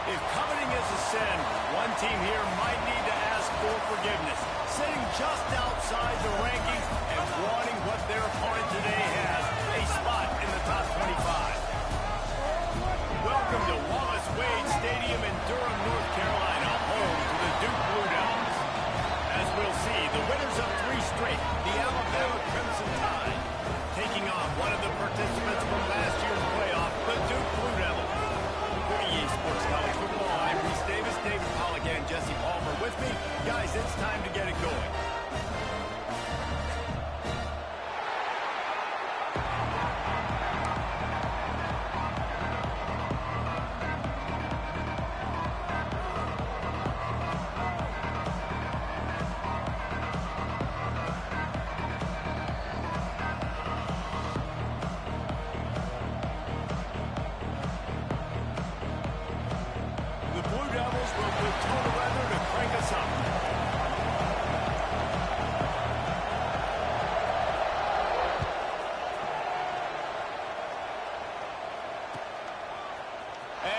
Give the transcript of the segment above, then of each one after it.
If coveting is a sin, one team here might need to ask for forgiveness. Sitting just outside the rankings and wanting what their opponent today has, a spot in the top 25. Welcome to Wallace Wade Stadium in Durham, North Carolina, home to the Duke Blue Devils. As we'll see, the winners of 3 straight, the Alabama Crimson Tide, taking on one of the participants from last year's playoff, the Duke Blue Devils. For EA Sports College Football, I'm Reese Davis, David Pollack, and Jesse Palmer with me. Guys, it's time to get it going.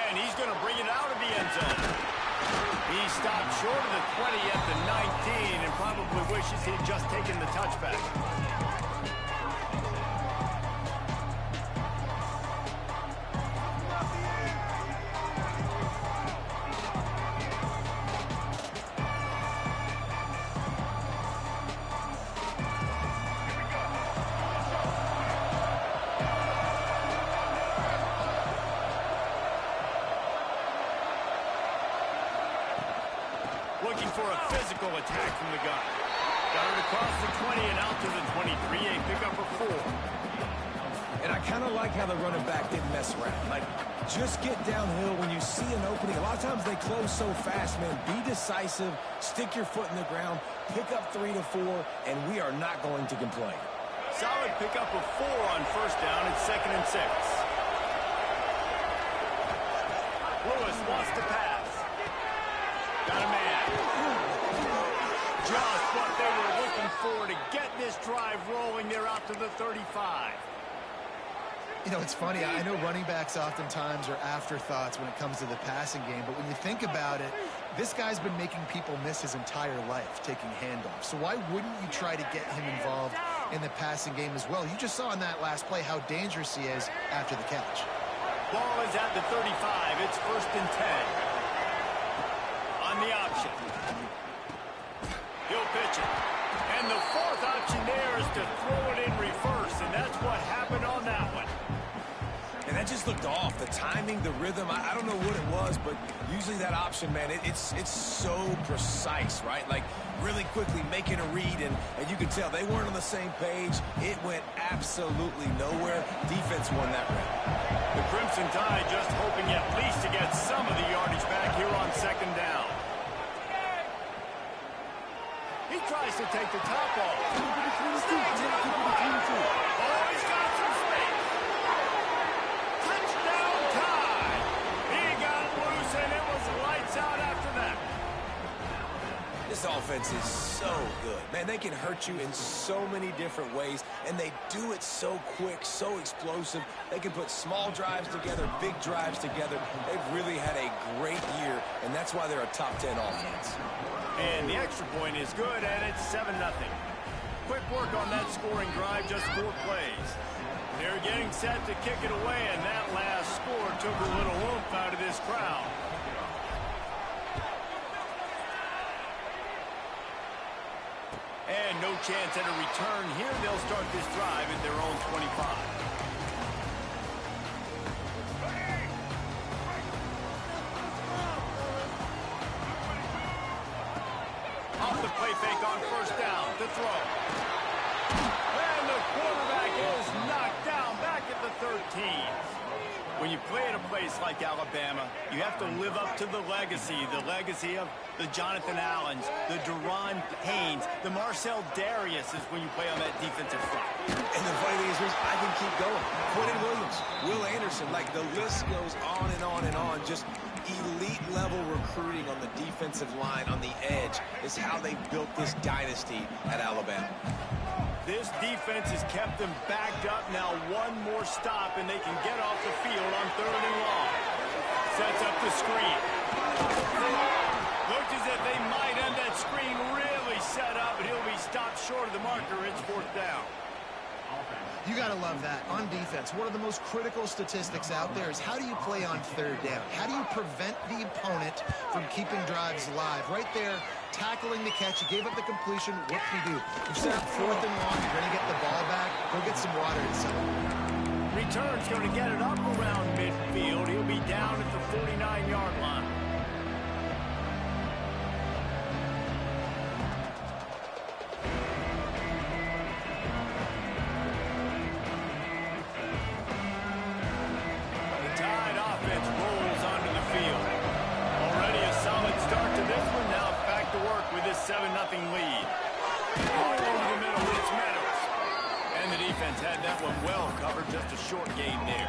And he's going to bring it out of the end zone. He stopped short of the 20 at the 19 and probably wishes he'd just taken the touchback. Looking for a physical attack from the gun. Got it across the 20 and out to the 23, a pickup of 4. And I kind of like how the running back didn't mess around. Like, just get downhill when you see an opening. A lot of times they close so fast, man. Be decisive, stick your foot in the ground, pick up 3 to 4, and we are not going to complain. Solid pickup of 4 on first down. It's 2nd and 6. Lewis wants to pass. Got a man. Just what they were looking for to get this drive rolling. They're out to the 35. You know, it's funny. I know running backs oftentimes are afterthoughts when it comes to the passing game, but when you think about it, this guy's been making people miss his entire life taking handoffs. So why wouldn't you try to get him involved in the passing game as well? You just saw in that last play how dangerous he is after the catch. Ball is at the 35. It's 1st and 10. On the option. He'll pitch it. And the 4th option there is to throw it in reverse, and that's what happened on that one. And that just looked off. The timing, the rhythm, I don't know what it was, but usually that option, man, it's so precise, right? Like, really quickly making a read, and you can tell they weren't on the same page. It went absolutely nowhere. Defense won that round. The Crimson Tide just hoping at least to get some of the yardage back here on 2nd down. He tries to take the top off. Oh, he's got some space. Touchdown Tide. He got loose, and it was lights out after that. This offense is so good. Man, they can hurt you in so many different ways, and they do it so quick, so explosive. They can put small drives together, big drives together. They've really had a great year, and that's why they're a top 10 offense. And the extra point is good, and it's 7-0. Quick work on that scoring drive, just 4 plays. They're getting set to kick it away, and that last score took a little oomph out of this crowd. And no chance at a return here. They'll start this drive at their own 25. Off the play fake on first down. To throw. And the quarterback is knocked down back at the 13. When you play at a place like Alabama, you have to live up to the legacy of the Jonathan Allens, the Daron Paynes, the Marcel Darius is when you play on that defensive front. And the funny thing is, I can keep going. Quentin Williams, Will Anderson, like the list goes on and on and on. Just elite level recruiting on the defensive line, on the edge, is how they built this dynasty at Alabama. This defense has kept them backed up. Now one more stop, and they can get off the field on 3rd and long. Sets up the screen. Looks as if they might end that screen really set up, but he'll be stopped short of the marker. It's 4th down. You got to love that. On defense, one of the most critical statistics out there is how do you play on 3rd down? How do you prevent the opponent from keeping drives alive? Right there, tackling the catch. You gave up the completion. What do you do? You set up 4th and long. You're going to get the ball back. Go get some water inside. Return's going to get it up around midfield. He'll be down at the 49-yard line. With this 7-0 lead. All over the middle, it's Meadows. And the defense had that one well covered, just a short gain there.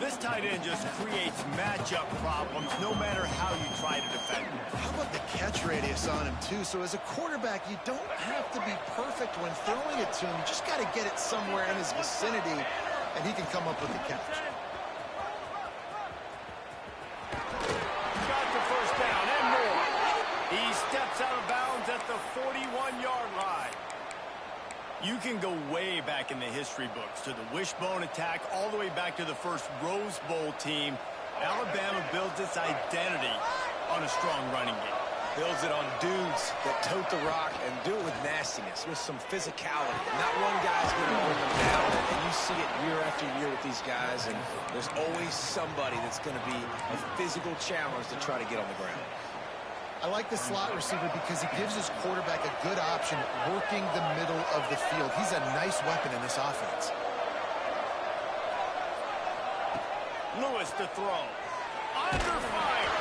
This tight end just creates matchup problems no matter how you try to defend him. How about the catch radius on him, too? So as a quarterback, you don't have to be perfect when throwing it to him. You just got to get it somewhere in his vicinity, and he can come up with the catch. Got the first down and more. He steps out of bounds at the 41-yard line. You can go way back in the history books to the wishbone attack all the way back to the first Rose Bowl team. Alabama builds its identity on a strong running game. Builds it on dudes that tote the rock and do it with nastiness, with some physicality. Not one guy's going to bring them down, and you see it year after year with these guys, and there's always somebody that's going to be a physical challenge to try to get on the ground. I like the slot receiver because he gives his quarterback a good option working the middle of the field. He's a nice weapon in this offense. Lewis to throw. Under fire.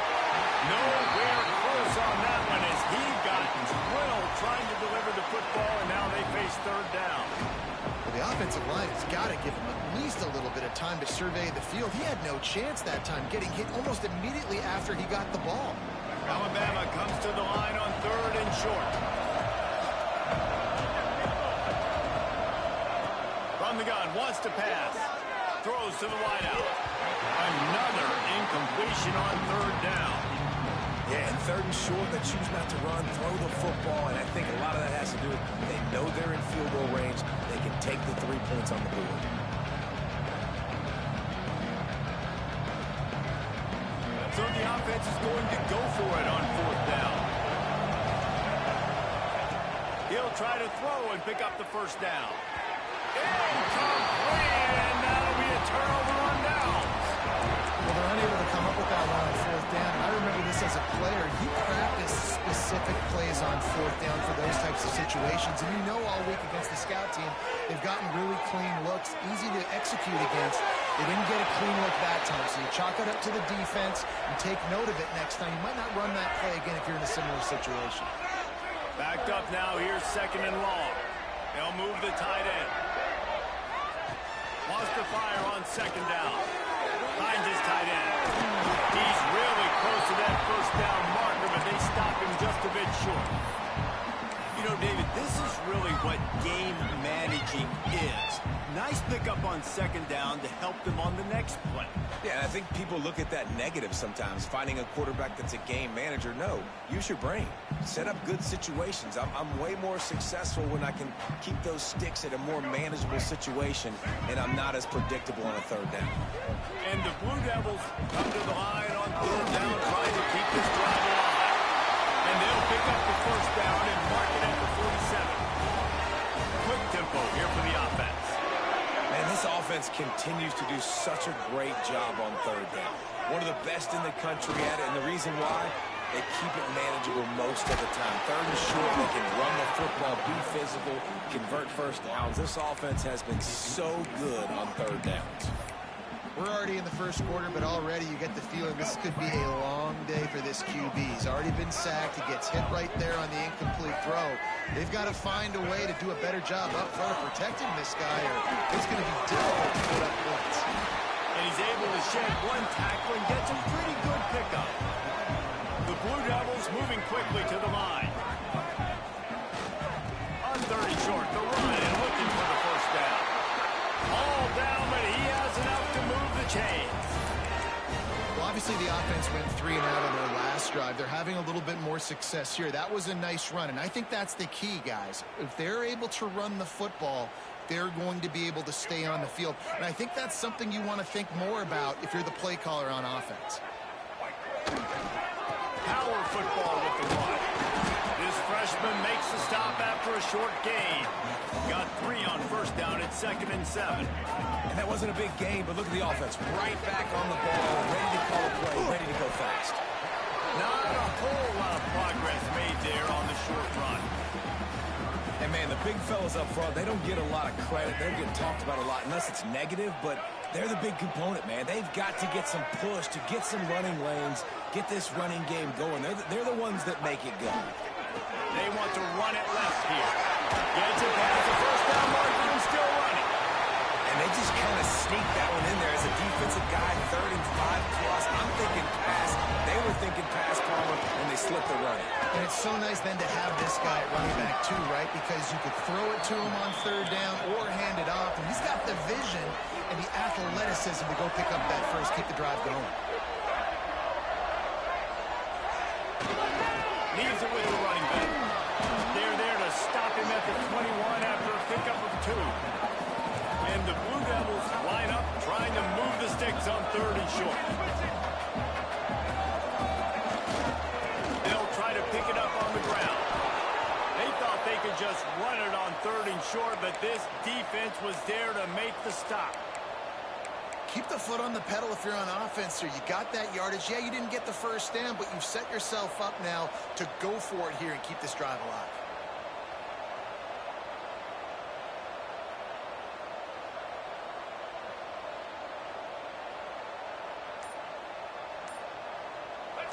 Nowhere close on that one as he got drilled trying to deliver the football, and now they face 3rd down. Well, the offensive line has got to give him at least a little bit of time to survey the field. He had no chance that time, getting hit almost immediately after he got the ball. Alabama comes to the line on 3rd and short. From the gun, wants to pass. Throws to the wideout. Another incompletion on 3rd down. Yeah, and 3rd and short, they choose not to run, throw the football, and I think a lot of that has to do with they know they're in field goal range. They can take the 3 points on the board. So the offense is going to go for it on 4th down. He'll try to throw and pick up the first down. Incomplete, and that'll be a turnover on downs. Well, they're unable to come up with that one on 4th down. And I remember this as a player. You practice specific plays on 4th down for those types of situations. And you know all week against the scout team, they've gotten really clean looks, easy to execute against. They didn't get a clean look that time. So you chalk it up to the defense and take note of it next time. You might not run that play again if you're in a similar situation. Backed up now. Here's 2nd and long. They'll move the tight end. Wants to fire on 2nd down. Finds his tight end. He's really close to that first down marker, but they stop him just a bit short. You know, David, this is really what game managing is. Nice pickup on 2nd down to help them on the next play. Yeah, I think people look at that negative sometimes, finding a quarterback that's a game manager. No, use your brain. Set up good situations. I'm way more successful when I can keep those sticks at a more manageable situation, and I'm not as predictable on a 3rd down. And the Blue Devils come to the line on 3rd down, trying to keep this drive alive. And they'll pick up the first down and mark it at the 40. continues to do such a great job on third down. One of the best in the country at it, and the reason why, they keep it manageable most of the time. Third and short, they can run the football, be physical, convert first downs. This offense has been so good on third downs. We're already in the first quarter, but already you get the feeling this could be a long day for this QB. He's already been sacked. He gets hit right there on the incomplete throw. They've got to find a way to do a better job up front of protecting this guy, or it's going to be difficult to put up points. And he's able to shed one tackle and gets a pretty good pickup. The Blue Devils moving quickly to the line. On third and short, the run and looking for the first down. All down, but he has enough to move the chains. Well, obviously the offense went 3 and out on their last drive. They're having a little bit more success here. That was a nice run, and I think that's the key, guys. If they're able to run the football, they're going to be able to stay on the field. And I think that's something you want to think more about if you're the play caller on offense. Power football with the run. This freshman makes the stop after a short gain. Got 3 on first down at 2nd and 7. And that wasn't a big game, but look at the offense. Right back on the ball, ready to call a play, ready to go fast. Not a whole lot of progress made there on the short run. And, man, the big fellas up front, they don't get a lot of credit. They're getting talked about a lot, unless it's negative, but they're the big component, man. They've got to get some push, to get some running lanes, get this running game going. They're the ones that make it go. They want to run it left here. Gets it past the first down marker and still running. And they just kind of sneak that one in there as a defensive guy, 3rd and 5 plus. I'm thinking pass. They were thinking pass, Palmer, and they slipped the running. And it's so nice then to have this guy at running back too, right? Because you could throw it to him on 3rd down or hand it off. And he's got the vision and the athleticism to go pick up that first, keep the drive going. Leaves it with the running back. They're there to stop him at the 21 after a pickup of 2. And the Blue Devils line up trying to move the sticks on 3rd and short. They'll try to pick it up on the ground. They thought they could just run it on 3rd and short, but this defense was there to make the stop. Keep the foot on the pedal if you're on offense here. You got that yardage. Yeah, you didn't get the first down, but you've set yourself up now to go for it here and keep this drive alive.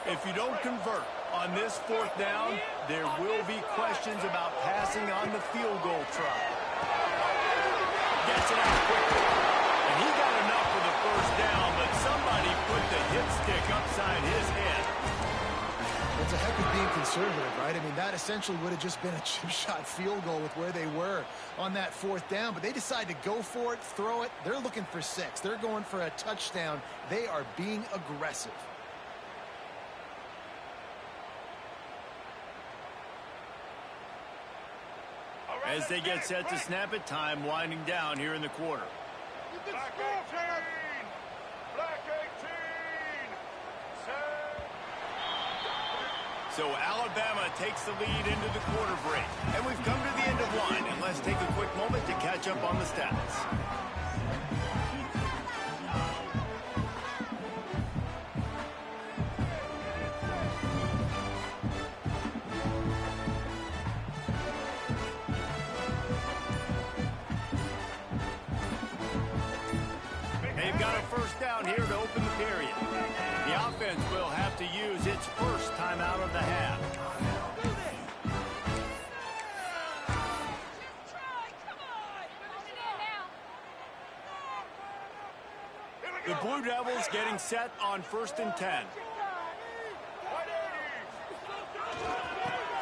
If you don't convert on this 4th down, there will be questions about passing on the field goal try. Gets it out quickly. And he got enough for the first down, but somebody put the hit stick upside his head. It's a heck of being conservative, right? I mean, that essentially would have just been a chip shot field goal with where they were on that 4th down, but they decide to go for it, throw it. They're looking for 6. They're going for a touchdown. They are being aggressive. As they get set to snap it, time winding down here in the quarter. Black 18! Black 18! So Alabama takes the lead into the quarter break. And we've come to the end of line, and let's take a quick moment to catch up on the stats. They've got a first down here to open the period. The offense will have to use its first timeout of the half. The Blue Devils getting set on 1st and 10.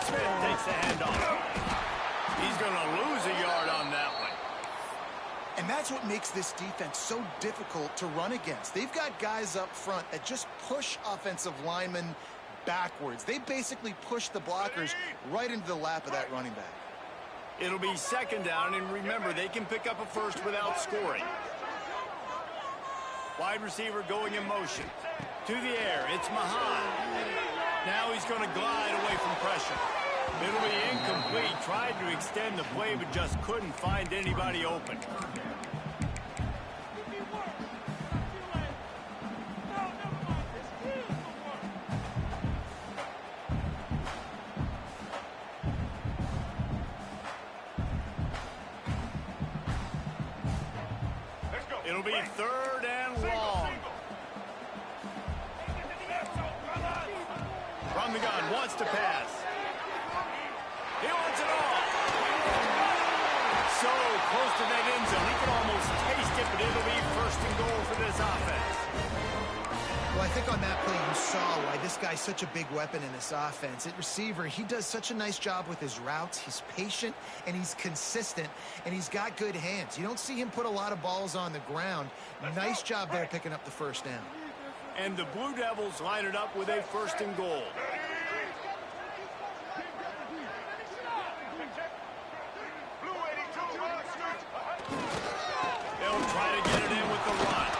Smith takes the handoff. He's going to lose a yard on that one. And that's what makes this defense so difficult to run against. They've got guys up front that just push offensive linemen backwards. They basically push the blockers right into the lap of that running back. It'll be 2nd down, and remember, they can pick up a first without scoring. Wide receiver going in motion. To the air, it's Mahan. Now he's going to glide away from pressure. It'll be incomplete. Tried to extend the play, but just couldn't find anybody open. It'll be 3rd and long. From the gun, wants to pass. He wants it all. So close to that end zone. He can almost taste it, but it'll be 1st and goal for this offense. Well, I think on that play you saw why this guy's such a big weapon in this offense. At receiver, he does such a nice job with his routes. He's patient, and he's consistent, and he's got good hands. You don't see him put a lot of balls on the ground. Nice job there picking up the 1st down. And the Blue Devils line it up with a 1st and goal. They'll try to get it in with the run.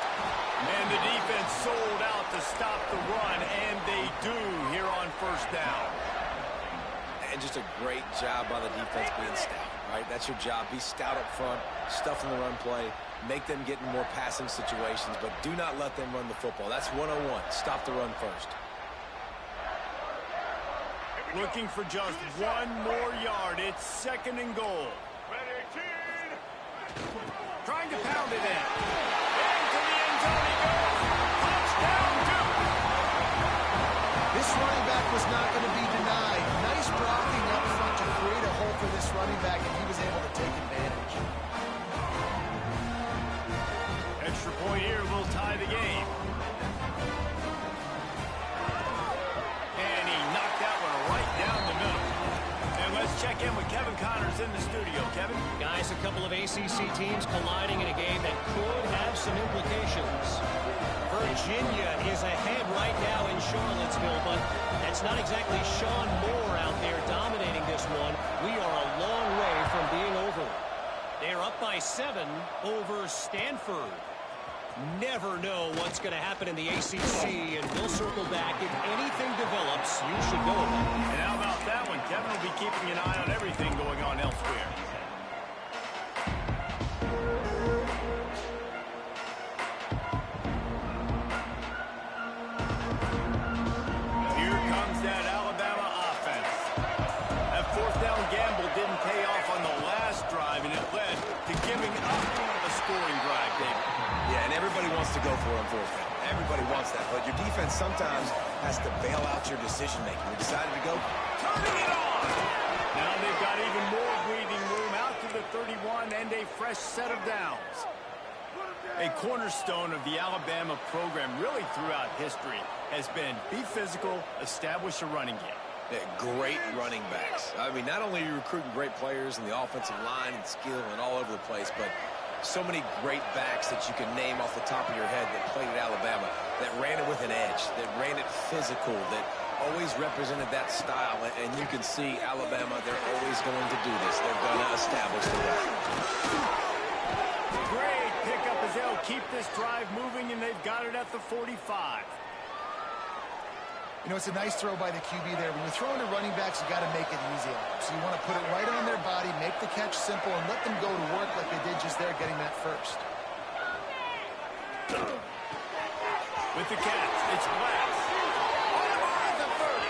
Man, the defense sold out to stop the run, and they do here on 1st down. And just a great job by the defense being stout, right? That's your job. Be stout up front, stuff in the run play, make them get in more passing situations, but do not let them run the football. That's 101. Stop the run first. Looking for just 1 more yard. It's 2nd and goal. Trying to pound it in. Into the end zone he goes. Touchdown, Duke. This running back was not going to be denied. Nice blocking up front to create a hole for this running back, and he was able to take advantage. Extra point here will tie the game. And he knocked that one right down the middle. And let's check in with Kevin Connors in the studio. Kevin? Guys, a couple of ACC teams colliding in a game that could have some implications. Virginia is ahead right now in Charlottesville, but that's not exactly Sean Moore out there dominating this one. We are a long way from being over. They're up by 7 over Stanford. Never know what's going to happen in the ACC, and we'll circle back. If anything develops, you should know about it. And how about that one? Kevin will be keeping an eye on everything going on elsewhere. Here comes that Alabama offense. That 4th down gamble didn't pay off on the last drive, and it led to giving up a scoring drive, David. Yeah, and everybody wants to go for it on 4th down. Everybody wants that, but your defense sometimes has to bail out your decision-making. You decided to go. Turning it on! Now they've got even more breathing room out to the 31 and a fresh set of downs. A cornerstone of the Alabama program really throughout history has been be physical, establish a running game. Yeah, great running backs. I mean, not only are you recruiting great players in the offensive line and skill and all over the place, but so many great backs that you can name off the top of your head that played at Alabama, that ran it with an edge, that ran it physical, that always represented that style. And you can see Alabama, they're always going to do this. They're going to establish the run. Great pickup as they'll keep this drive moving, and they've got it at the 45. You know, it's a nice throw by the QB there. When you're throwing to running backs, you got to make it easy on them. So you want to put it right on their body, make the catch simple, and let them go to work like they did just there, getting that first. With the catch, it's Glass. Over at the 30.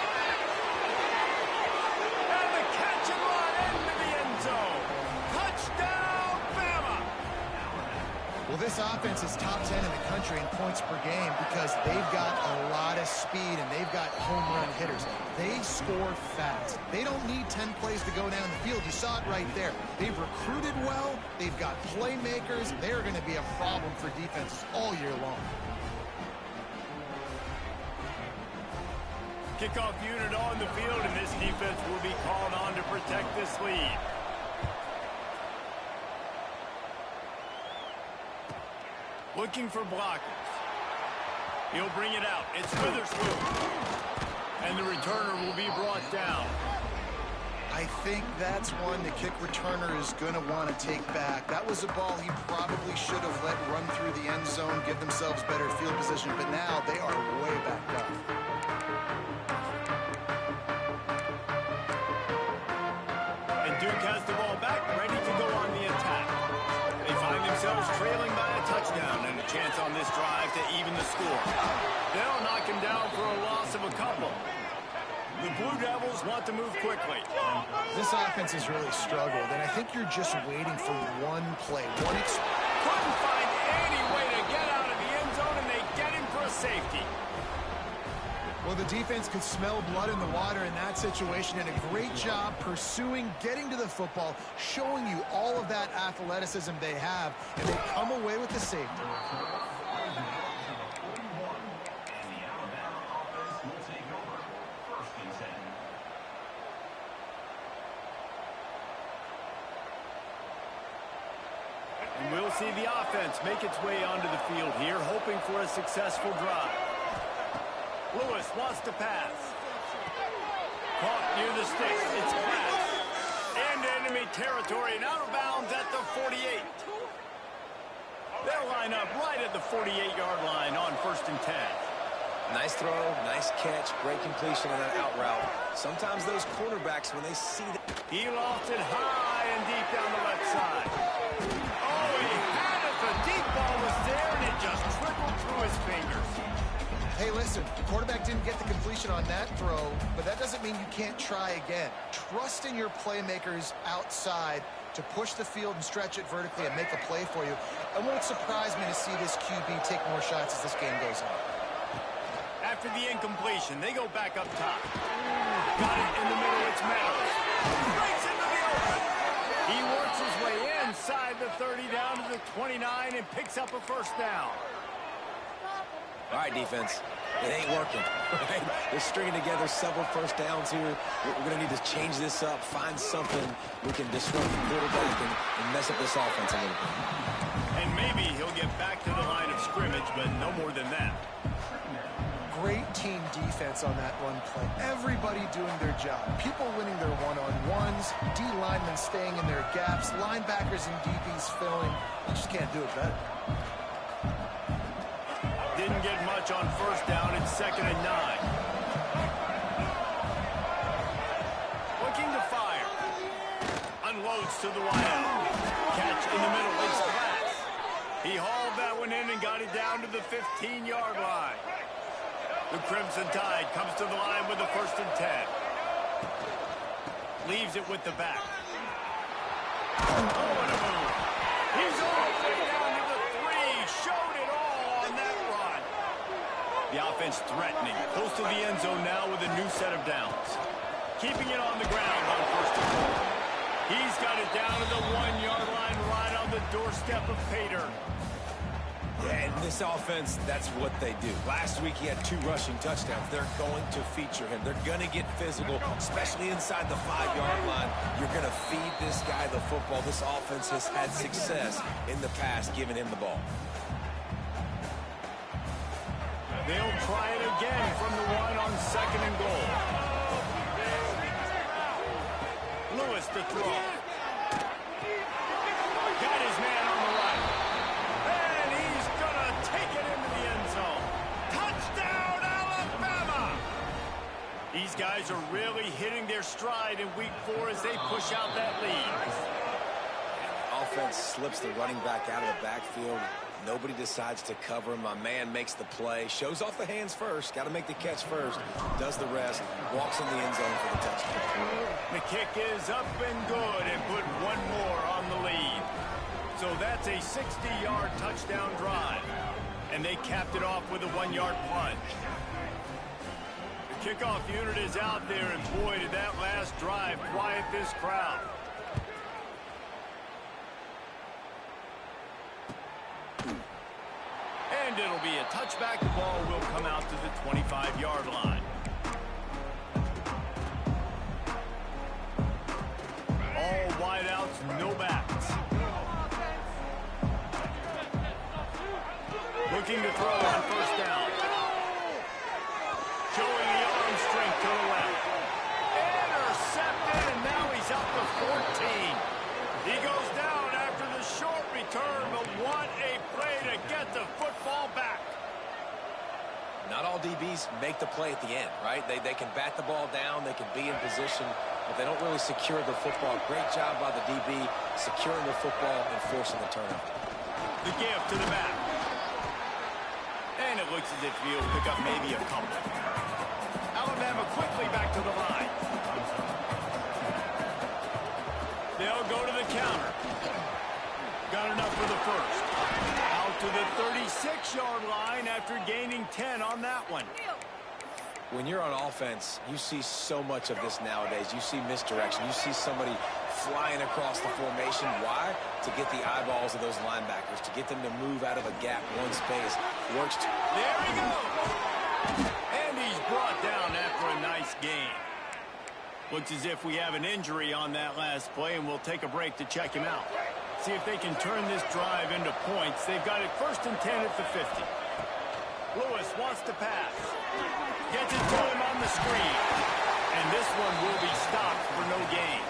And the catch and run into the end zone. Touchdown, Bama! Well, this offense is top 10 in the country in points per game because they've got a lot of speed and they've got home run hitters. They score fast. They don't need 10 plays to go down the field. You saw it right there. They've recruited well. They've got playmakers. They're going to be a problem for defenses all year long. Kickoff unit on the field, and this defense will be called on to protect this lead. Looking for blockers. He'll bring it out. It's Witherspoon. And the returner will be brought down. I think that's one the kick returner is going to want to take back. That was a ball he probably should have let run through the end zone, give themselves better field position, but now they are way back up. And Duke has the ball back, ready to go on the attack. They find themselves trailing by a touchdown and a chance on this drive to even the score. They'll knock him down for a loss of a couple. The Blue Devils want to move quickly. This offense has really struggled, and I think you're just waiting for one play. Couldn't find any way to safety. Well, the defense could smell blood in the water in that situation, and a great job pursuing, getting to the football, showing you all of that athleticism they have, and they come away with the safety. And we'll see the offense make its way onto the field here, hoping for a successful drive. Lewis wants to pass. Caught near the sticks. It's pass. Into enemy territory and out of bounds at the 48. They'll line up right at the 48-yard line on 1st and 10. Nice throw, nice catch, great completion on that out route. Sometimes those cornerbacks, when they see that... He lost it high and deep down the left side. Oh, he had it. The deep ball was there, and it just trickled through his fingers. Hey, listen, the quarterback didn't get the completion on that throw, but that doesn't mean you can't try again. Trust in your playmakers outside to push the field and stretch it vertically and make a play for you. It won't surprise me to see this QB take more shots as this game goes on. After the incompletion, they go back up top. Got it in the middle, it's Meadows. Breaks into the open. He works his way inside the 30 down to the 29 and picks up a 1st down. All right, defense, it ain't working. Right? They're stringing together several 1st downs here. We're going to need to change this up, find something we can disrupt the quarterback and mess up this offense a little bit. And maybe he'll get back to the line of scrimmage, but no more than that. Great team defense on that run play. Everybody doing their job. People winning their one-on-ones, D linemen staying in their gaps, linebackers and DBs filling. You just can't do it better. Didn't get much on 1st down. It's 2nd and 9. Looking to fire. Unloads to the wideout. Catch in the middle. It's Glass. He hauled that one in and got it down to the 15-yard line. The Crimson Tide comes to the line with the 1st and 10. Leaves it with the back. Oh, what a move. He's all the way down to the 3. Showed it all on that run. The offense threatening. Close to the end zone now with a new set of downs. Keeping it on the ground on 1st and 4. He's got it down to the 1-yard line right on the doorstep of Pater. Yeah, and this offense, that's what they do. Last week, he had 2 rushing touchdowns. They're going to feature him. They're going to get physical, especially inside the 5-yard line. You're going to feed this guy the football. This offense has had success in the past giving him the ball. They'll try it again from the 1 on 2nd and goal. Lewis to throw. Got his man on the right. And he's going to take it into the end zone. Touchdown, Alabama! These guys are really hitting their stride in week 4 as they push out that lead. Offense slips the running back out of the backfield. Nobody decides to cover him. My man makes the play. Shows off the hands first. Got to make the catch first. Does the rest. Walks in the end zone for the touchdown. The kick is up and good and put one more on the lead. So that's a 60-yard touchdown drive. And they capped it off with a 1-yard plunge. The kickoff unit is out there, and boy, did that last drive quiet this crowd. And it'll be a touchback. The ball will come out to the 25-yard line. All wideouts, no backs. Looking to throw on 1st down. Showing the arm strength to the left. Intercepted, and now he's up to 14. He goes down after the short return, but what a play to get the football back. Not all DBs make the play at the end, right? They can bat the ball down, they can be in position, but they don't really secure the football. Great job by the DB securing the football and forcing the turnover. The gift to the back. And it looks as if he'll pick up maybe a couple. Alabama quickly back to the line. They'll go to the counter. Got enough for the 1st. Out to the 36-yard line after gaining and 10 on that one. When you're on offense, you see so much of this nowadays. You see misdirection. You see somebody flying across the formation. Why? To get the eyeballs of those linebackers, to get them to move out of a gap, one space. Works. There he goes. And he's brought down after a nice gain. Looks as if we have an injury on that last play, and we'll take a break to check him out. See if they can turn this drive into points. They've got it 1st and 10 at the 50. Lewis wants to pass. Gets it to him on the screen. And this one will be stopped for no gain.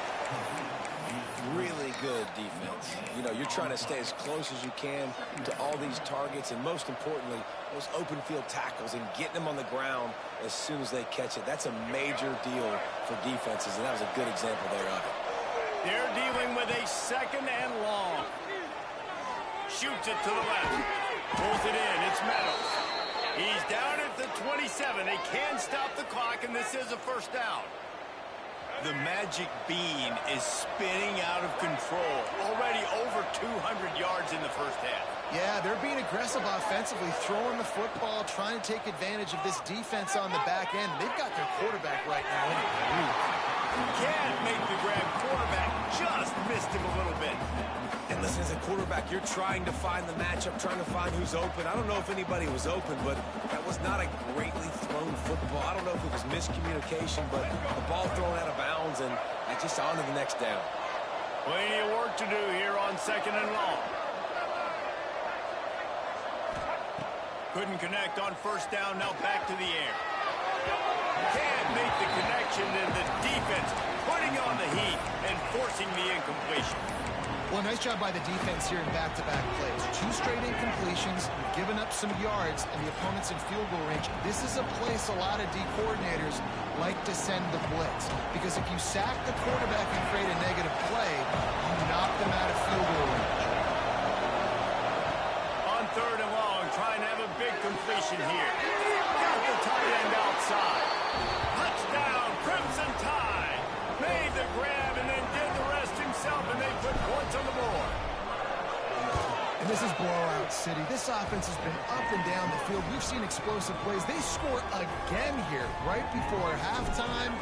Really good defense. You know, you're trying to stay as close as you can to all these targets, and most importantly, those open field tackles and getting them on the ground as soon as they catch it. That's a major deal for defenses, and that was a good example there of it. They're dealing with a 2nd and long. Shoots it to the left. Pulls it in. It's Meadows. He's down at the 27. They can stop the clock, and this is a 1st down. The magic bean is spinning out of control. Already over 200 yards in the 1st half. Yeah, they're being aggressive offensively, throwing the football, trying to take advantage of this defense on the back end. They've got their quarterback right now in a groove. Can't make the grab. Quarterback just missed him a little bit. And listen, as a quarterback, you're trying to find the matchup, trying to find who's open. I don't know if anybody was open, but that was not a greatly thrown football. I don't know if it was miscommunication, but the ball thrown out of bounds, and just on to the next down. Plenty of work to do here on 2nd and long. Couldn't connect on 1st down, now back to the air. Can't make the connection, and the defense putting on the heat and forcing the incompletion. Well, nice job by the defense here in back-to-back plays. 2 straight incompletions, giving up some yards, and the opponent's in field goal range. This is a place a lot of D coordinators like to send the blitz, because if you sack the quarterback and create a negative play, you knock them out of field goal range. On 3rd and long, trying to have a big completion here. Got the tight end outside. Touchdown, Crimson Tide. Made the grab and then did the rest himself, and they put points on the board. And this is blowout city. This offense has been up and down the field. We've seen explosive plays. They score again here right before halftime.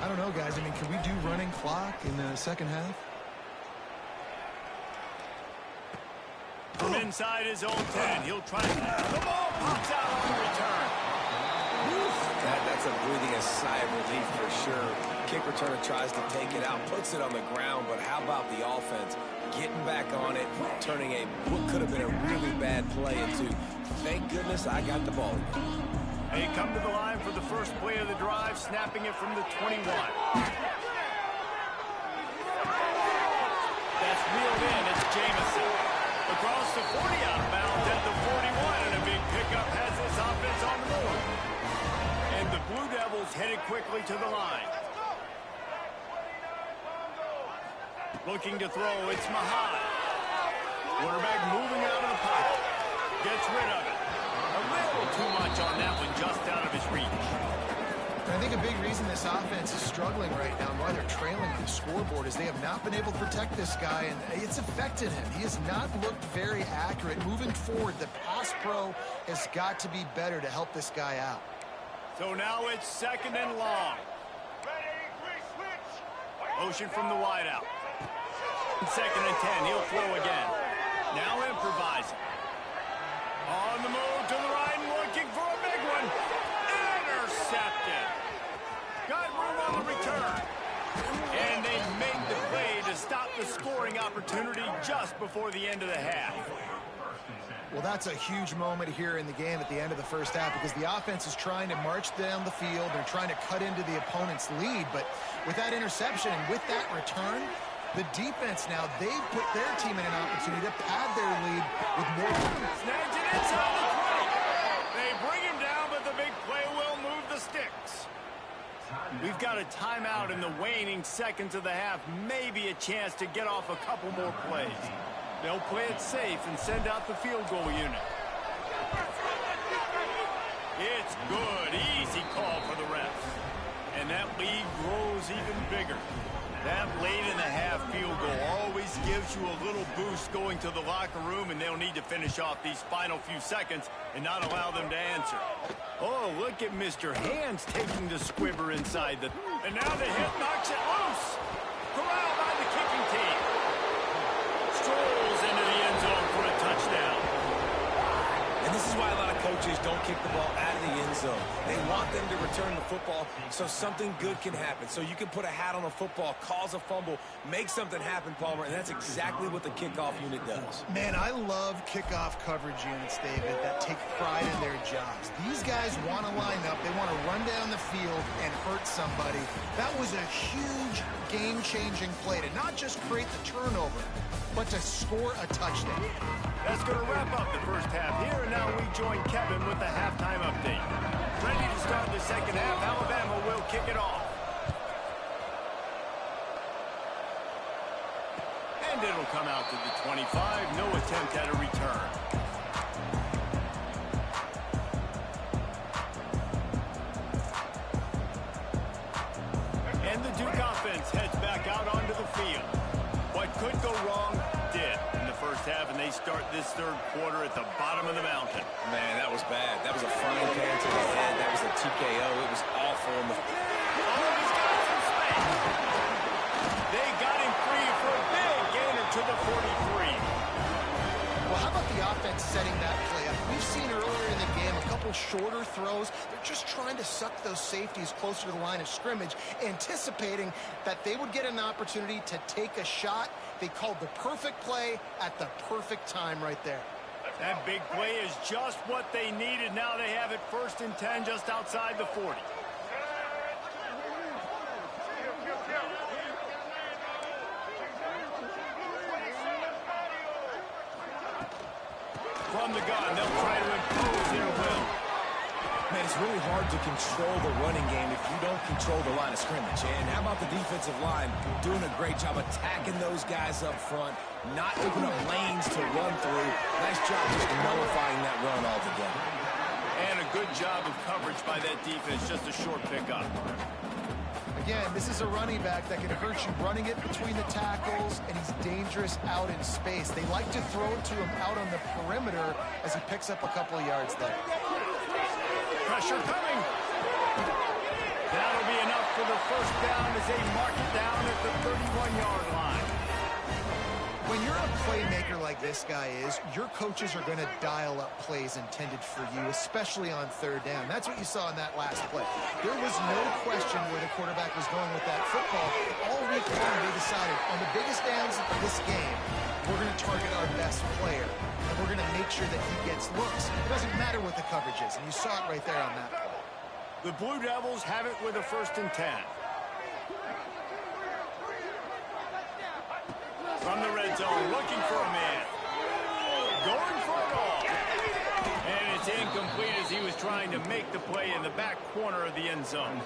I don't know, guys. I mean, can we do running clock in the 2nd half? From inside his own 10, he'll try to... The ball pops out on the return. That's a breathing a sigh of relief for sure. Kick returner tries to take it out, puts it on the ground, but how about the offense getting back on it, turning what could have been a really bad play into, thank goodness I got the ball. They come to the line for the first play of the drive, snapping it from the 21. That's reeled in. It's Jamison. Across the 40 out of bounds at the 41, and a big pickup has this offense on the move. And the Blue Devils headed quickly to the line. Looking to throw, it's Mahad. Quarterback moving out of the pocket. Gets rid of it. A little too much on that one, just out of his reach. I think a big reason this offense is struggling right now and why they're trailing on the scoreboard is they have not been able to protect this guy, and it's affected him. He has not looked very accurate. Moving forward, the pass pro has got to be better to help this guy out. So now it's 2nd and long. Motion from the wideout. 2nd and 10, he'll throw again. Now improvising. On the move to the right, looking for a big one. Intercepted. Got room on the return. And they make the play to stop the scoring opportunity just before the end of the half. Well, that's a huge moment here in the game at the end of the 1st half because the offense is trying to march down the field. They're trying to cut into the opponent's lead. But with that interception and with that return, the defense now, they've put their team in an opportunity to pad their lead with more points. Snags it inside the 20. They bring him down, but the big play will move the sticks. We've got a timeout in the waning seconds of the half. Maybe a chance to get off a couple more plays. They'll play it safe and send out the field goal unit. It's good. Easy call for the refs. And that lead grows even bigger. That late-in-the-half field goal always gives you a little boost going to the locker room, and they'll need to finish off these final few seconds and not allow them to answer. Oh, look at Mr. Hands taking the squibber inside the... And now the hit knocks it loose. Corralled by the kicking team. Strolls into the end zone for a touchdown. And this is why a lot of coaches don't kick the ball out of the end zone. They want them to return the football so something good can happen. So you can put a hat on a football, cause a fumble, make something happen, Palmer, and that's exactly what the kickoff unit does. Man, I love kickoff coverage units, David, that take pride in their jobs. These guys want to line up. They want to run down the field and hurt somebody. That was a huge game-changing play to not just create the turnover, but to score a touchdown. That's going to wrap up the first half here, and now we join Kevin with the halftime update. Ready to start the second half, Alabama will kick it off. And it'll come out to the 25, no attempt at a return. And the Duke offense heads back out onto the field. What could go wrong did in the first half, and they start this third quarter at the bottom of the mountain. Man, that was bad. That was a frying pan to the head. That was a TKO. It was awful. Oh, he's got some space. They got him free for a big gainer to the 43. Well, how about the offense setting that play up? We've seen earlier in the game a couple shorter throws. They're just trying to suck those safeties closer to the line of scrimmage, anticipating that they would get an opportunity to take a shot. They called the perfect play at the perfect time right there. That big play is just what they needed. Now they have it 1st and 10 just outside the 40. From the gun, they'll try to impose their will. Man, it's really hard to control the running game if you don't control the line of scrimmage. And how about the defensive line doing a great job attacking those guys up front, not opening up lanes to run through. Nice job just nullifying that run altogether. And a good job of coverage by that defense, just a short pickup. Again, this is a running back that can hurt you running it between the tackles, and he's dangerous out in space. They like to throw it to him out on the perimeter as he picks up a couple of yards there. Pressure coming. That'll be enough for the first down as they mark it down at the 31-yard line. When you're a playmaker like this guy is, your coaches are going to dial up plays intended for you, especially on third down. That's what you saw in that last play. There was no question where the quarterback was going with that football. All week long, they decided on the biggest downs of this game, we're going to target our best player, and we're going to make sure that he gets looks. It doesn't matter what the coverage is, and you saw it right there on that play. The Blue Devils have it with a 1st and 10. From the red zone, looking for a man. Going for it all. And it's incomplete as he was trying to make the play in the back corner of the end zone.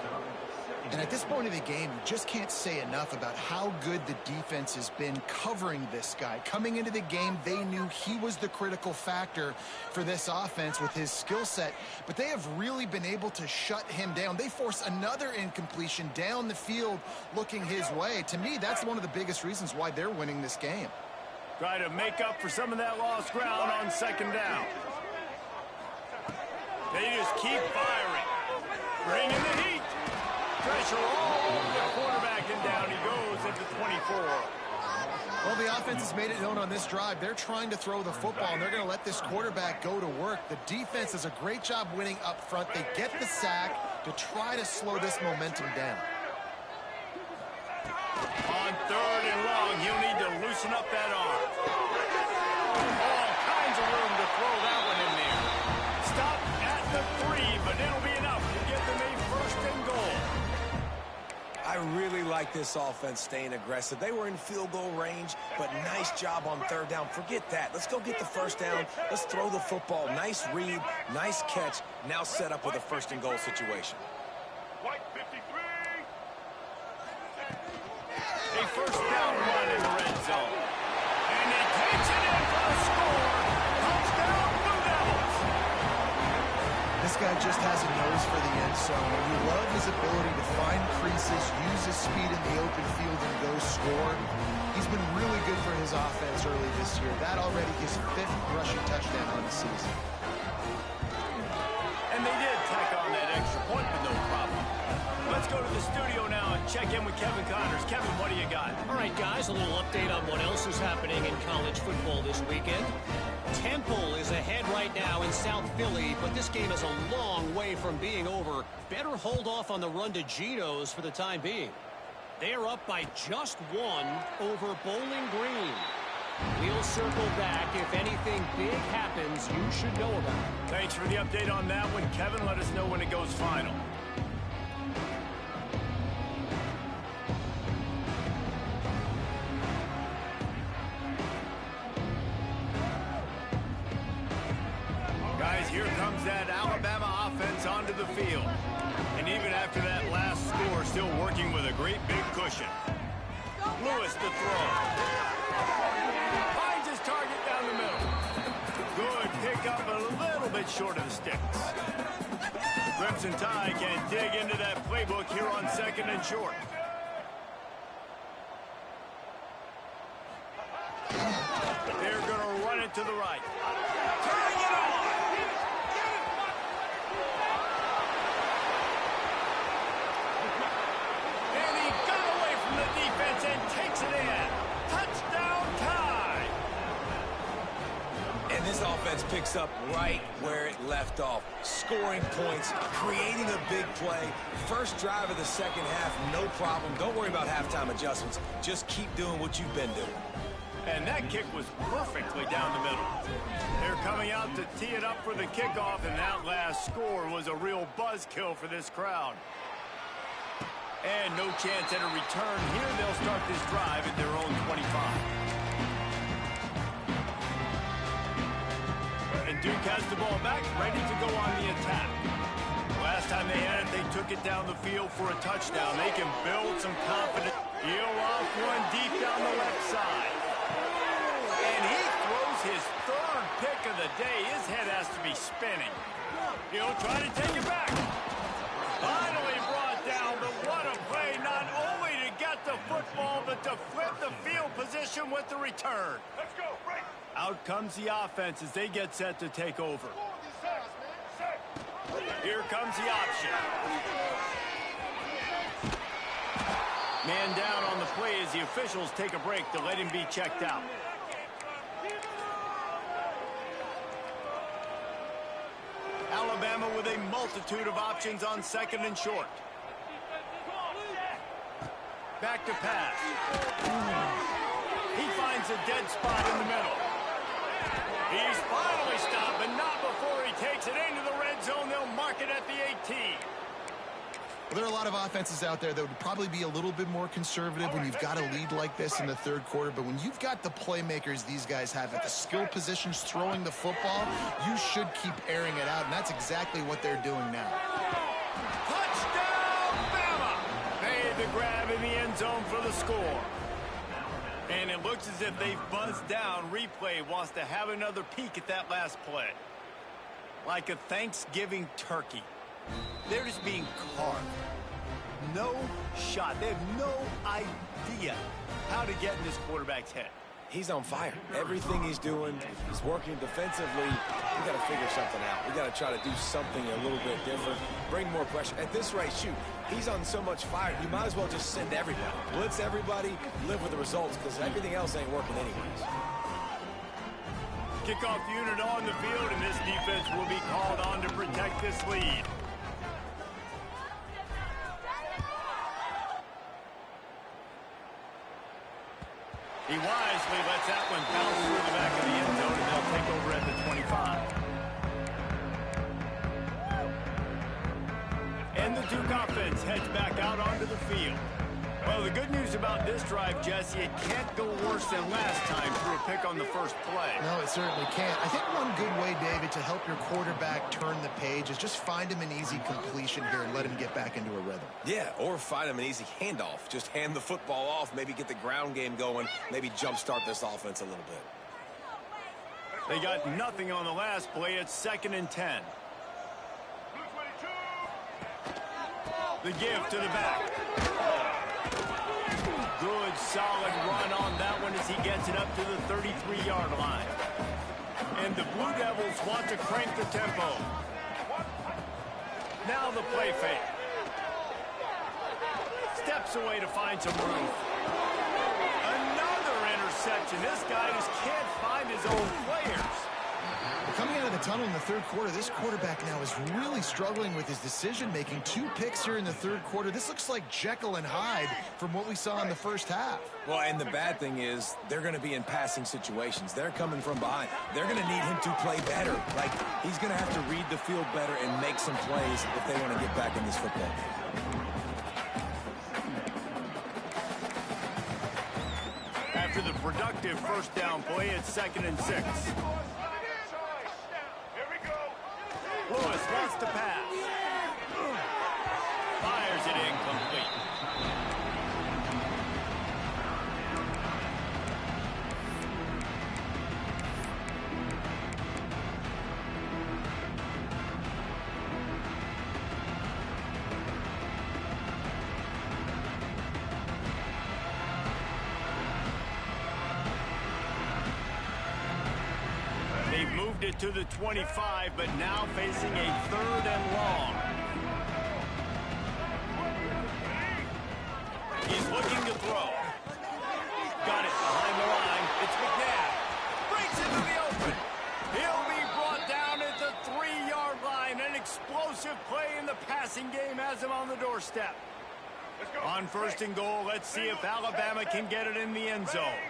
And at this point of the game, you just can't say enough about how good the defense has been covering this guy. Coming into the game, they knew he was the critical factor for this offense with his skill set, but they have really been able to shut him down. They force another incompletion down the field looking his way. To me, that's one of the biggest reasons why they're winning this game. Try to make up for some of that lost ground on 2nd down. They just keep firing. Bring in the heat. Pressure all over the quarterback, and down he goes at the 24. Well, the offense has made it known on this drive. They're trying to throw the football, and they're going to let this quarterback go to work. The defense does a great job winning up front. They get the sack to try to slow this momentum down. On 3rd and long, he'll need to loosen up that arm. All kinds of room to throw that one in there. Stop at the 3, but it'll be enough to get them a 1st and goal. I really like this offense staying aggressive. They were in field goal range, but nice job on 3rd down. Forget that. Let's go get the 1st down. Let's throw the football. Nice read, nice catch. Now set up with a 1st and goal situation. White 53. A 1st down run in the red zone. And he takes it in for a score. Touchdown, Blue Devils. This This guy just has a nose for the end zone. You love his ability to find creases, use his speed in the open field, and go score. He's been really good for his offense early this year. That already his 5th rushing touchdown on the season. And they did tack on that extra point, but no problem. Let's go to the studio now and check in with Kevin Connors. Kevin, what do you got? All right, guys, a little update on what else is happening in college football this weekend. Temple is ahead right now in South Philly, but this game is a long way from being over. Better hold off on the run to Geno's for the time being. They are up by just 1 over Bowling Green. We'll circle back. If anything big happens, you should know about it. Thanks for the update on that one, Kevin. Let us know when it goes final. Guys, here comes that Alabama offense onto the field. And even after that last score, still working with a great big cushion. Lewis to throw. Finds his target down the middle. Good pickup, a little bit short of the sticks. Crimson Tide can dig into that playbook here on 2nd and short. They're going to run it to the right. Turning it on. And he got away from the defense and takes it in. Touchdown Tide. And this offense picks up right where it left off. Scoring points, creating a big play. First drive of the second half, no problem. Don't worry about halftime adjustments. Just keep doing what you've been doing. And that kick was perfectly down the middle. They're coming out to tee it up for the kickoff, and that last score was a real buzzkill for this crowd. And no chance at a return here. They'll start this drive at their own 25. And Duke has the ball back, ready to go on the attack. Last time they had it, they took it down the field for a touchdown. They can build some confidence. Eel off one deep down the left side. And he throws his 3rd pick of the day. His head has to be spinning. He'll try to take it back. Finally brought down, but what a play, not only to get the football, but to flip the field position with the return. Let's go, break. Out comes the offense as they get set to take over. Here comes the option. Man down on the play as the officials take a break to let him be checked out. Alabama with a multitude of options on 2nd and short. Back to pass. He finds a dead spot in the middle. He's finally stopped, but not before he takes it into the red zone. They'll mark it at the 18. Well, there are a lot of offenses out there that would probably be a little bit more conservative when you've got a lead like this in the 3rd quarter. But when you've got the playmakers these guys have at the skill positions throwing the football, you should keep airing it out. And that's exactly what they're doing now. Touchdown, Bama! Made the grab in the end zone for the score. And it looks as if they've buzzed down. Replay wants to have another peek at that last play. Like a Thanksgiving turkey. They're just being carved. No shot. They have no idea how to get in this quarterback's head. He's on fire. Everything he's doing, he's working defensively. We got to figure something out. We got to try to do something a little bit different. Bring more pressure. At this rate, shoot, he's on so much fire. You might as well just send everybody. Blitz everybody, live with the results, because everything else ain't working anyways. Kickoff unit on the field, and this defense will be called on to protect this lead. He wisely lets that one bounce through the back of the end zone, and they'll take over at the 25. And the Duke offense heads back out onto the field. Well, the good news about this drive, Jesse, it can't go worse than last time through a pick on the first play. No, it certainly can't. I think one good way, David, to help your quarterback turn the page is just find him an easy completion here and let him get back into a rhythm. Yeah, or find him an easy handoff. Just hand the football off, maybe get the ground game going, maybe jumpstart this offense a little bit. They got nothing on the last play. It's 2nd and 10. The give to the back. Good, solid run on that one as he gets it up to the 33-yard line. And the Blue Devils want to crank the tempo. Now the play fake. Steps away to find some room. Another interception. This guy just can't find his own players. Coming out of the tunnel in the third quarter, this quarterback now is really struggling with his decision-making. 2 picks here in the third quarter. This looks like Jekyll and Hyde from what we saw in the first half. Well, and the bad thing is they're going to be in passing situations. They're coming from behind. They're going to need him to play better. Like, he's going to have to read the field better and make some plays if they want to get back in this football game. After the productive first down play, it's 2nd and 6. Lewis wants to pass. Fires it incomplete. They've moved it to the 25, but now facing a 3rd and long. He's looking to throw. Got it behind the line. It's McNabb. Breaks into the open. He'll be brought down at the 3-yard line. An explosive play in the passing game has him on the doorstep. On 1st and goal, let's see if Alabama can get it in the end zone.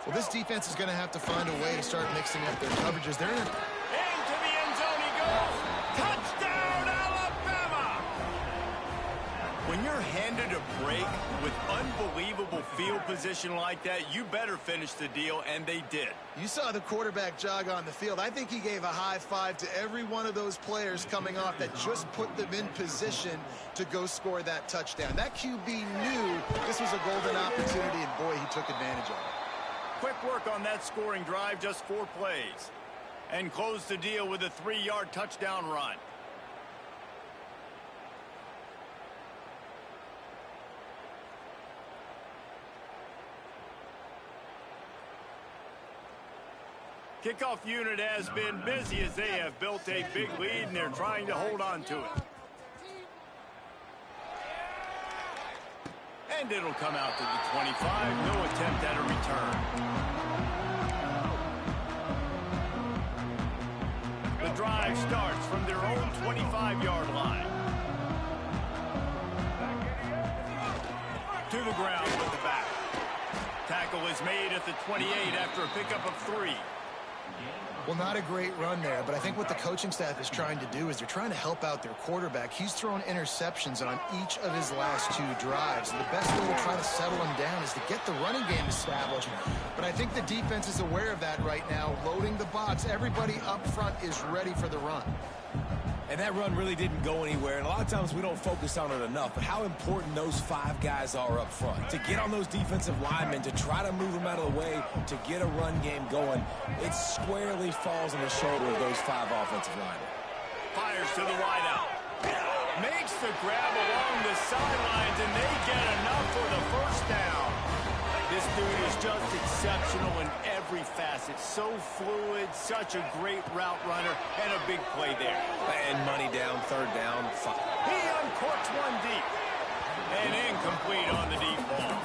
Well, this defense is going to have to find a way to start mixing up their coverages. They're in. Into the end zone he goes. Touchdown, Alabama! When you're handed a break with unbelievable field position like that, you better finish the deal, and they did. You saw the quarterback jog on the field. I think he gave a high five to every one of those players coming off that just put them in position to go score that touchdown. That QB knew this was a golden opportunity, and boy, he took advantage of it. Quick work on that scoring drive, just 4 plays. And close the deal with a 3-yard touchdown run. Kickoff unit has been busy as they have built a big lead and they're trying to hold on to it. And it'll come out to the 25. No attempt at a return. The drive starts from their own 25-yard line. To the ground with the back. Tackle is made at the 28 after a pickup of 3. Well, not a great run there, but I think what the coaching staff is trying to do is they're trying to help out their quarterback. He's thrown interceptions on each of his last 2 drives. And the best way to try to settle him down is to get the running game established. But I think the defense is aware of that right now, loading the box. Everybody up front is ready for the run. And that run really didn't go anywhere. And a lot of times we don't focus on it enough. But how important those 5 guys are up front. To get on those defensive linemen, to try to move them out of the way, to get a run game going, it squarely falls on the shoulder of those 5 offensive linemen. Fires to the wideout. Makes the grab along the sidelines, and they get enough for the first down. This dude is just exceptional in every facet. So fluid, such a great route runner, and a big play there. And money down, 3rd down. He uncorks one deep. And incomplete on the deep ball.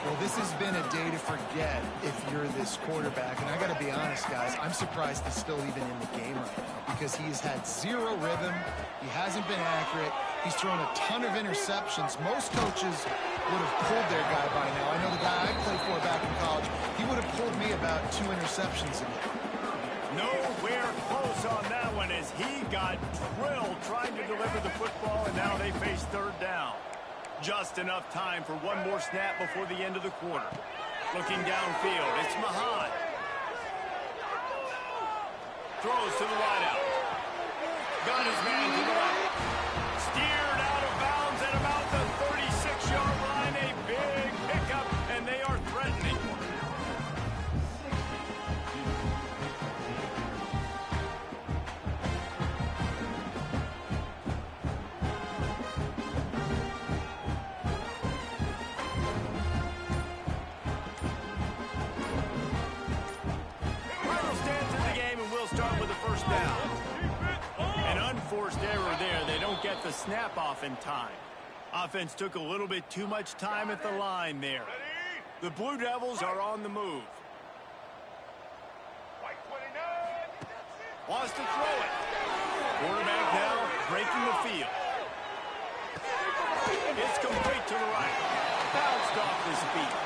Well, this has been a day to forget if you're this quarterback. And I got to be honest, guys, I'm surprised he's still even in the game right now because he's had 0 rhythm. He hasn't been accurate. He's thrown a ton of interceptions. Most coaches would have pulled their guy by now. I know the guy I played for back in college, he would have pulled me about 2 interceptions a game. Nowhere close on that one as he got drilled trying to deliver the football, and now they face 3rd down. Just enough time for one more snap before the end of the quarter. Looking downfield, it's Mahan. Throws to the wideout. Got his man to the right. Steered out of bounds at about the 36-yard line. A big pickup, and they are threatening. get the snap off in time. Offense took a little bit too much time at the line there. The Blue Devils are on the move. White 29. Wants to throw it. Quarterback now breaking the field. It's complete to the right. Bounced off his feet.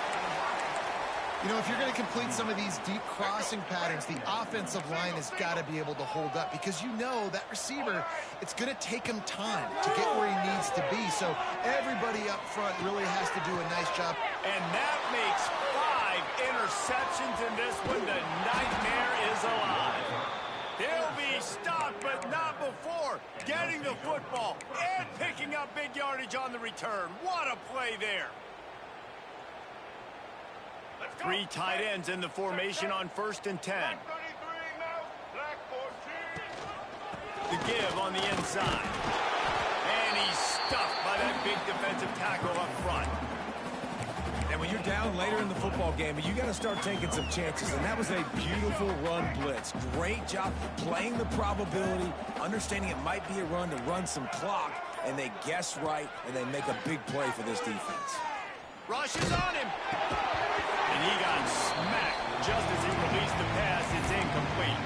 You know, if you're going to complete some of these deep crossing patterns, the offensive line has got to be able to hold up because you know that receiver, it's going to take him time to get where he needs to be. So everybody up front really has to do a nice job. And that makes 5 interceptions in this one. The nightmare is alive. He'll be stopped, but not before getting the football and picking up big yardage on the return. What a play there. 3 tight ends in the formation on 1st and 10. Black 33 now. Black 14. The give on the inside. And he's stuffed by that big defensive tackle up front. And when you're down later in the football game, you got to start taking some chances. And that was a beautiful run blitz. Great job playing the probability, understanding it might be a run to run some clock, and they guess right, and they make a big play for this defense. Rushes on him. And he got smacked just as he released the pass. It's incomplete.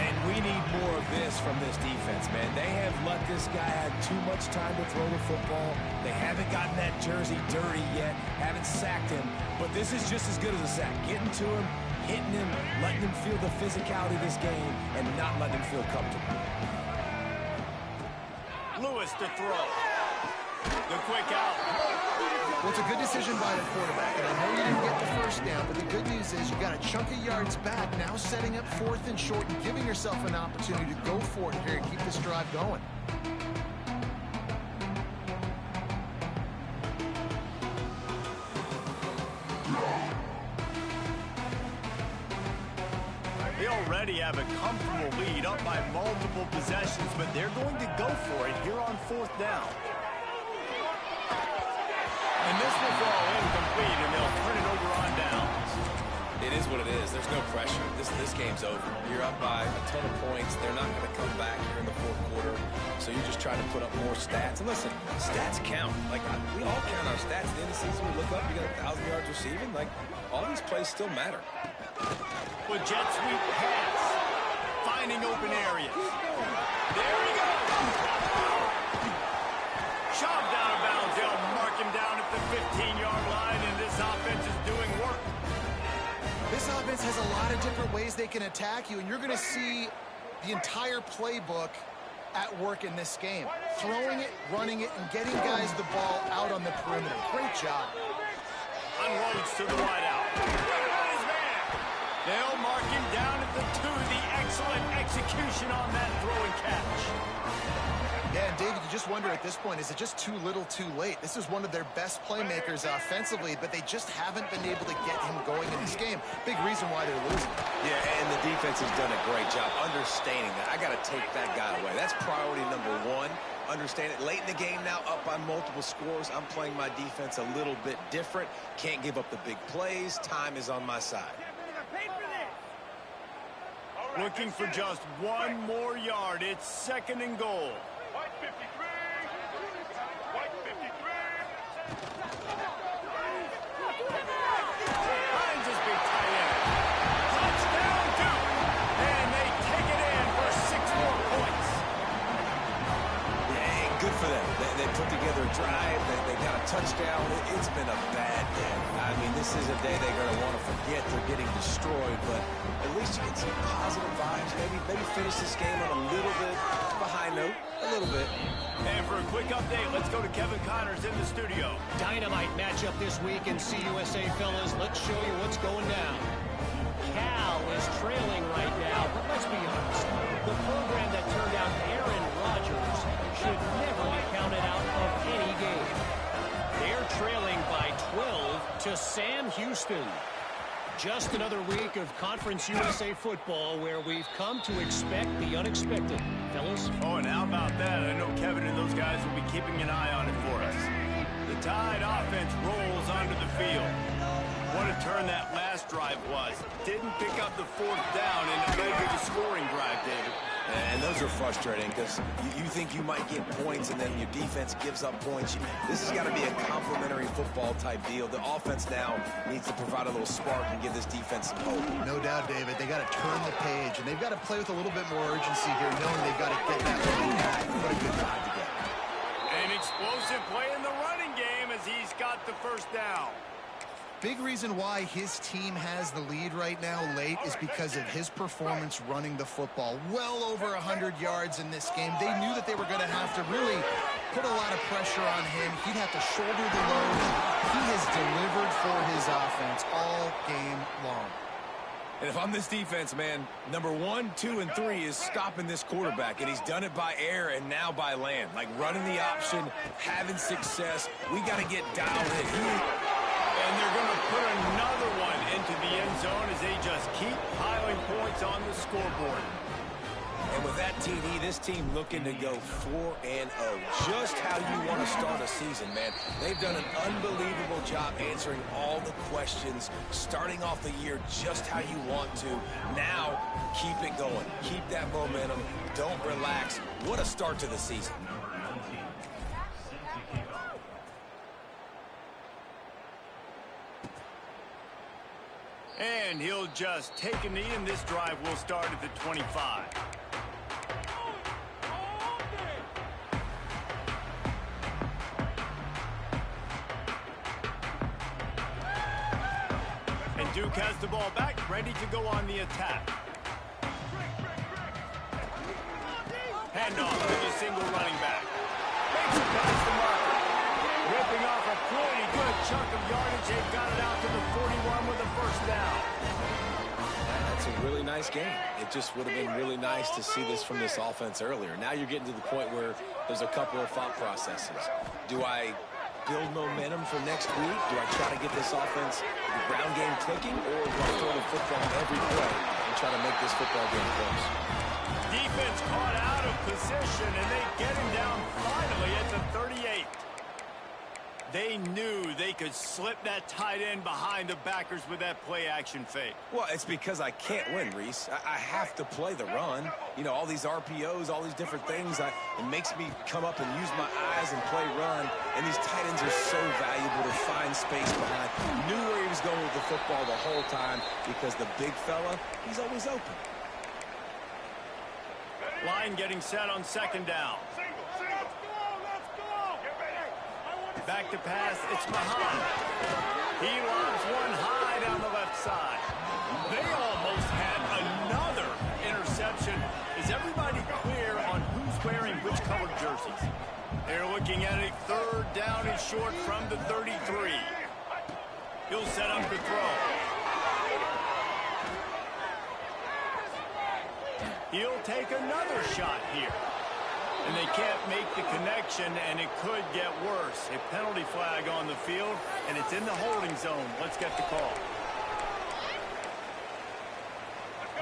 And we need more of this from this defense, man. They have let this guy have too much time to throw the football. They haven't gotten that jersey dirty yet, haven't sacked him. But this is just as good as a sack. Getting to him, hitting him, letting him feel the physicality of this game, and not letting him feel comfortable. Lewis to throw. The quick out. Well, it's a good decision by the quarterback, and I know you didn't get the first down, but the good news is you got a chunk of yards back, now setting up 4th and short and giving yourself an opportunity to go for it here and keep this drive going. They already have a comfortable lead up by multiple possessions, but they're going to go for it here on 4th down. And this will fall incomplete, and they'll turn it over on downs. It is what it is. There's no pressure. This game's over. You're up by a ton of points. They're not going to come back here in the 4th quarter. So you're just trying to put up more stats. And listen, stats count. Like, we all count our stats. At the end of the season, we look up, you got 1,000 yards receiving. Like, all these plays still matter. With jet sweep pass. Finding open areas. There he goes. Shoved out of bounds. They'll mark him down at the 15-yard line, and this offense is doing work. This offense has a lot of different ways they can attack you, and you're going to see the entire playbook at work in this game. Throwing it, running it, and getting guys the ball out on the perimeter. Great job. Unloads to the wideout. Nice man. They'll mark him down at the 2. The excellent execution on that throw and catch. Yeah, and David, you just wonder at this point, is it just too little too late? This is one of their best playmakers offensively, but they just haven't been able to get him going in this game. Big reason why they're losing. Yeah, and the defense has done a great job understanding that. I got to take that guy away. That's priority number 1. Understand it. Late in the game now, up by multiple scores. I'm playing my defense a little bit different. Can't give up the big plays. Time is on my side. Looking for just 1 more yard. It's 2nd and goal. White 53. White 53. Finds his big tight end. Touchdown, Duke. And they take it in for 6 more points. Yeah, good for them. They put together a drive. They got a touchdown. It's been a bad day. I mean, this is a day they're going to want to forget. They're getting destroyed, but at least you get some positive vibes. Maybe finish this game on a little bit of a high note. A little bit. And for a quick update, let's go to Kevin Connors in the studio. Dynamite matchup this week in CUSA, fellas. Let's show you what's going down. Cal is trailing right now, but let's be honest. The program that turned out Aaron Rodgers should never be counted out of any game. They're trailing by 12 to Sam Houston. Just another week of Conference USA football where we've come to expect the unexpected. Fellas? Oh, and how about that? I know Kevin and those guys will be keeping an eye on it for us. The Tide offense rolls onto the field. What a turn that last drive was. Didn't pick up the 4th down, and it led to the scoring drive, David. And those are frustrating because you think you might get points and then your defense gives up points. This has got to be a complementary football type deal. The offense now needs to provide a little spark and give this defense some hope. No doubt, David. They got to turn the page, and they've got to play with a little bit more urgency here, knowing they've got to get that running back. What a good drive to get. An explosive play in the running game as he's got the first down. Big reason why his team has the lead right now late is because of his performance running the football. Well over 100 yards in this game. They knew that they were going to have to really put a lot of pressure on him. He'd have to shoulder the load. He has delivered for his offense all game long. And if I'm this defense, man, number 1, 2, and 3 is stopping this quarterback. And he's done it by air and now by land. Like running the option, having success. We got to get dialed in. And they're going to put another one into the end zone as they just keep piling points on the scoreboard. And with that TD, this team looking to go 4-0. Just how you want to start a season, man. They've done an unbelievable job answering all the questions, starting off the year just how you want to. Now, keep it going. Keep that momentum. Don't relax. What a start to the season. And he'll just take a knee, and this drive will start at the 25. And Duke has the ball back, ready to go on the attack. Handoff to the single running back. Makes it past the marker. Ripping off a pretty good chunk of yardage. They've got it out to the 41 with a first down. That's a really nice game. It just would have been really nice to see this from this offense earlier. Now you're getting to the point where there's a couple of thought processes. Do I build momentum for next week? Do I try to get this offense, the ground game clicking, or do I throw the football every play and try to make this football game close? Defense caught out of position, and they get him down finally at the 38. They knew they could slip that tight end behind the backers with that play-action fake. Well, it's because I can't win, Reese. I have to play the run. You know, all these RPOs, all these different things. It makes me come up and use my eyes and play run. And these tight ends are so valuable to find space behind. Knew where he was going with the football the whole time because the big fella, he's always open. Line getting set on second down. Back to pass, it's Mahan. He lobs one high down the left side. They almost had another interception. Is everybody clear on who's wearing which colored jerseys? They're looking at it, third down and short from the 33. He'll set up the throw. He'll take another shot here. And they can't make the connection, and it could get worse. A penalty flag on the field, and it's in the holding zone. Let's get the call.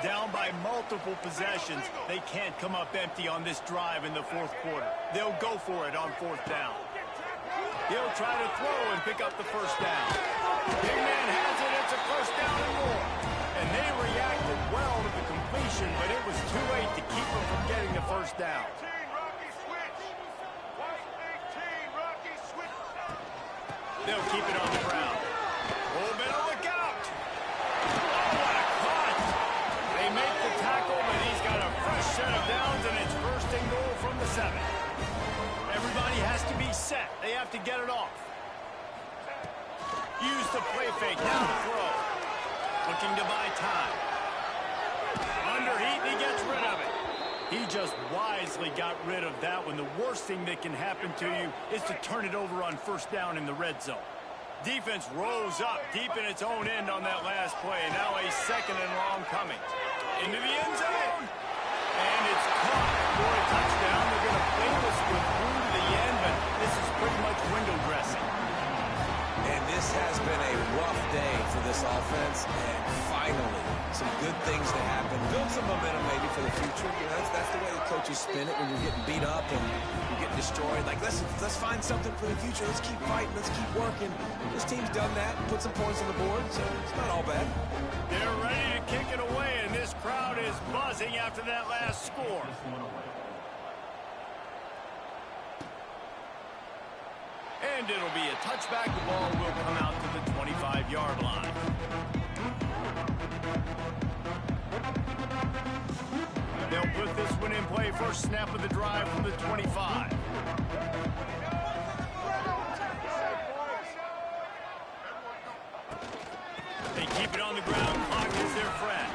Down by multiple possessions. They can't come up empty on this drive in the fourth quarter. They'll go for it on fourth down. He'll try to throw and pick up the first down. Big man has it. It's a first down and more. And they reacted well to the completion, but it was too late to keep them from getting the first down. They'll keep it on the ground. Oh, better look out. Oh, what a cut. They make the tackle, but he's got a fresh set of downs, and it's first and goal from the 7. Everybody has to be set. They have to get it off. Use the play fake. Now the throw. Looking to buy time. Under heat, he gets rid of it. He just wisely got rid of that one. The worst thing that can happen to you is to turn it over on first down in the red zone. Defense rolls up deep in its own end on that last play. Now a second and long coming. Into the end zone. And it's caught for a touchdown. They're going to play this one through to the end, but this is pretty much window dressing. And this has been a rough day for this offense, and finally, some good things to happen. Build some momentum maybe for the future. You know, that's the way the coaches spin it when you're getting beat up and you're getting destroyed. Like, let's find something for the future. Let's keep fighting. Let's keep working. This team's done that, put some points on the board, so it's not all bad. They're ready to kick it away, and this crowd is buzzing after that last score. And it'll be a touchback. The ball will come out to the 25-yard line. They'll put this one in play. First snap of the drive from the 25. They keep it on the ground. Clock is their friend.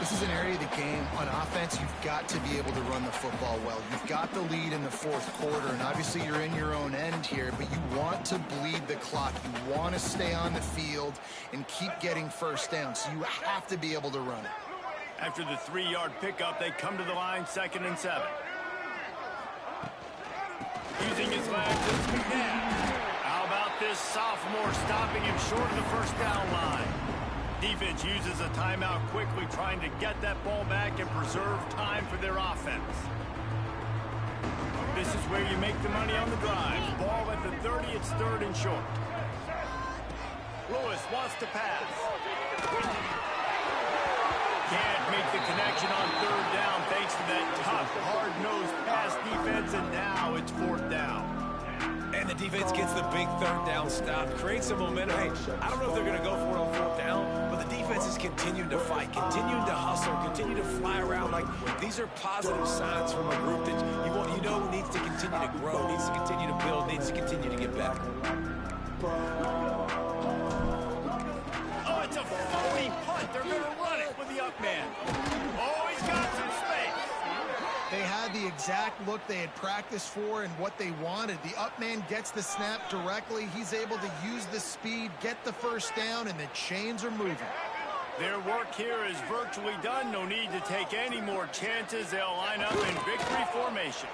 This is an area of the game on offense you've got to be able to run the football well. You've got the lead in the fourth quarter, and obviously you're in your own end here, but you want to bleed the clock. You want to stay on the field and keep getting first down, so you have to be able to run it. After the 3-yard pickup, they come to the line, 2nd and 7. Using his legs, it's McNabb. How about this sophomore stopping him short of the first down line? Defense uses a timeout quickly, trying to get that ball back and preserve time for their offense. This is where you make the money on the drive. Ball at the 30, it's 3rd and short. Lewis wants to pass. Can't make the connection on 3rd down thanks to that tough, hard-nosed pass defense, and now it's 4th down. And the defense gets the big 3rd down stop, creates some momentum. Hey, I don't know if they're going to go for it on 4th down, but the defense is continuing to fight, continuing to hustle, continue to fly around. Like, these are positive signs from a group that you know needs to continue to grow, needs to continue to build, needs to continue to get better. Oh, it's a phony punt. They're going to run it with the up man. Oh, he's got some space. They had the exact look they had practiced for and what they wanted. The up man gets the snap directly. He's able to use the speed, get the first down, and the chains are moving. Their work here is virtually done. No need to take any more chances. They'll line up in victory formation.